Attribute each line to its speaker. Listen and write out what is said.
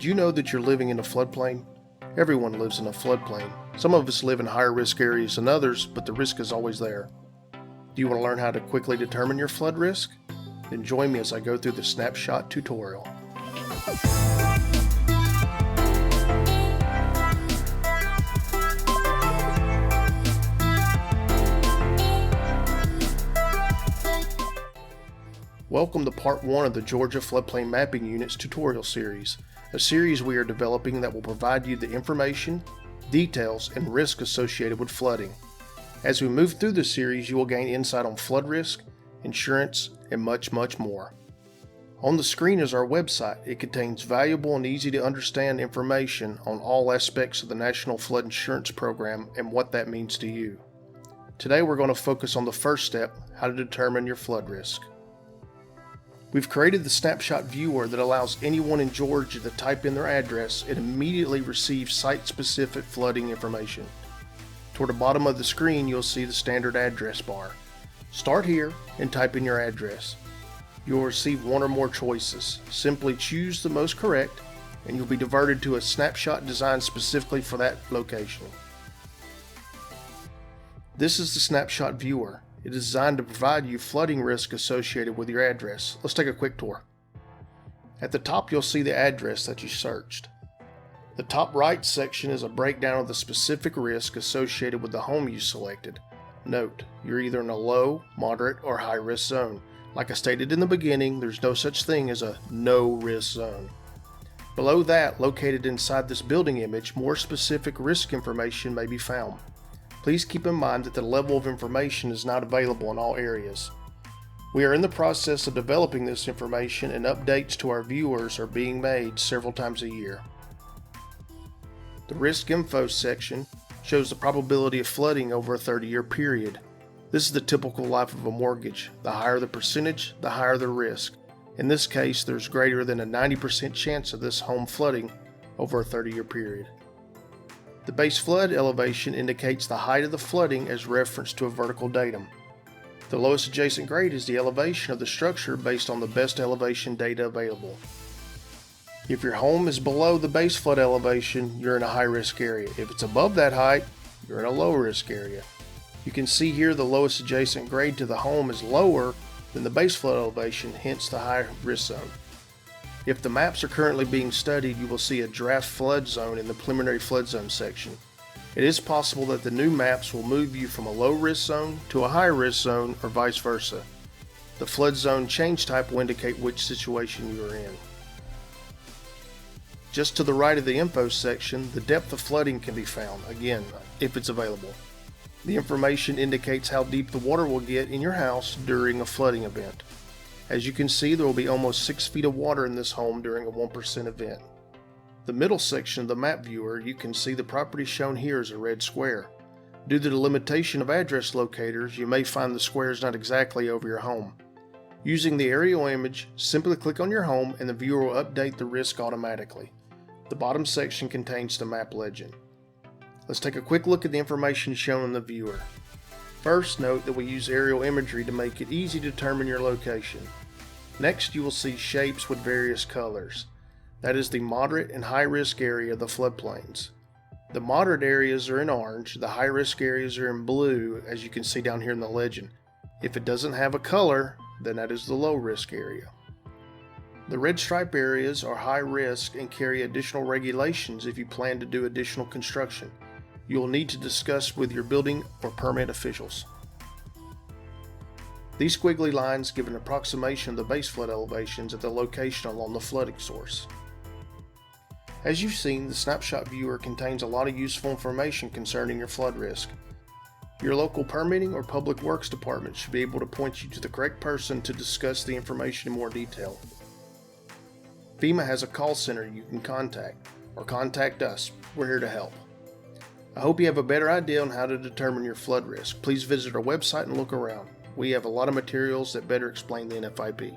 Speaker 1: Did you know that you're living in a floodplain? Everyone lives in a floodplain. Some of us live in higher risk areas than others, but the risk is always there. Do you want to learn how to quickly determine your flood risk? Then join me as I go through the Snapshot tutorial. Welcome to part 1 of the Georgia Floodplain Mapping Units tutorial series, a series we are developing that will provide you the information, details, and risk associated with flooding. As we move through the series, you will gain insight on flood risk, insurance, and much more. On the screen is our website. It contains valuable and easy to understand information on all aspects of the National Flood Insurance Program and what that means to you. Today we're going to focus on the first step, how to determine your flood risk. We've created the Snapshot viewer that allows anyone in Georgia to type in their address and immediately receive site-specific flooding information. Toward the bottom of the screen, you'll see the standard address bar. Start here and type in your address. You'll receive one or more choices. Simply choose the most correct, and you'll be diverted to a snapshot designed specifically for that location. This is the Snapshot viewer. It is designed to provide you flooding risk associated with your address. Let's take a quick tour. At the top, you'll see the address that you searched. The top right section is a breakdown of the specific risk associated with the home you selected. Note, you're either in a low, moderate, or high risk zone. Like I stated in the beginning, there's no such thing as a no risk zone. Below that, located inside this building image, more specific risk information may be found. Please keep in mind that the level of information is not available in all areas. We are in the process of developing this information, and updates to our viewers are being made several times a year. The Risk Info section shows the probability of flooding over a 30-year period. This is the typical life of a mortgage. The higher the percentage, the higher the risk. In this case, there's greater than a 90% chance of this home flooding over a 30-year period. The base flood elevation indicates the height of the flooding as referenced to a vertical datum. The lowest adjacent grade is the elevation of the structure based on the best elevation data available. If your home is below the base flood elevation, you're in a high risk area. If it's above that height, you're in a low risk area. You can see here the lowest adjacent grade to the home is lower than the base flood elevation, hence the high risk zone. If the maps are currently being studied, you will see a draft flood zone in the preliminary flood zone section. It is possible that the new maps will move you from a low risk zone to a high risk zone or vice versa. The flood zone change type will indicate which situation you are in. Just to the right of the info section, the depth of flooding can be found, again, if it's available. The information indicates how deep the water will get in your house during a flooding event. As you can see, there will be almost 6 feet of water in this home during a 1% event. The middle section of the map viewer, you can see the property shown here is a red square. Due to the limitation of address locators, you may find the squares not exactly over your home. Using the aerial image, simply click on your home and the viewer will update the risk automatically. The bottom section contains the map legend. Let's take a quick look at the information shown in the viewer. First, note that we use aerial imagery to make it easy to determine your location. Next, you will see shapes with various colors. That is the moderate and high risk area of the floodplains. The moderate areas are in orange, the high risk areas are in blue, as you can see down here in the legend. If it doesn't have a color, then that is the low risk area. The red stripe areas are high risk and carry additional regulations if you plan to do additional construction. You will need to discuss with your building or permit officials. These squiggly lines give an approximation of the base flood elevations at the location along the flooding source. As you've seen, the Snapshot viewer contains a lot of useful information concerning your flood risk. Your local permitting or public works department should be able to point you to the correct person to discuss the information in more detail. FEMA has a call center you can contact, or contact us. We're here to help. I hope you have a better idea on how to determine your flood risk. Please visit our website and look around. We have a lot of materials that better explain the NFIP.